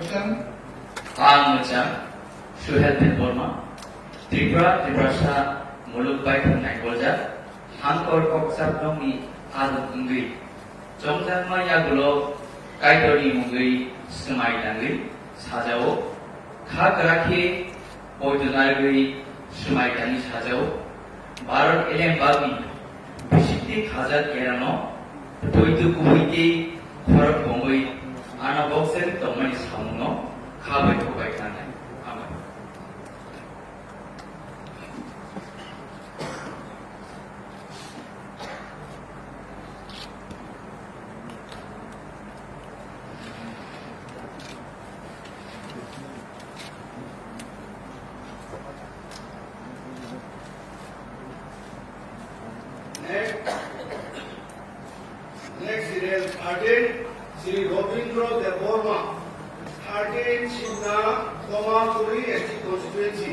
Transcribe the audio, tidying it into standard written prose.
मोजां सुहेल देबबर्मा त्रिपुरा मुलुगबायथं नायगलजा हांकर कक्साबलंनि आरु बुंगै जंजांमा यागुलो कायदोनि मुंगै समायलाङै साजाओ खागराखि बयदनागै समायदानि साजाओ भारत एलेम्बागनि बिसिति खाजा केरानो बयदु गुबैति खरक बंगै आना बक्सेर तंमानि सामुनो खाबै खबाय थानाय आमाय Next serial 13 Sri Robindra Deborma 13 Chimna Komapuri ST constituency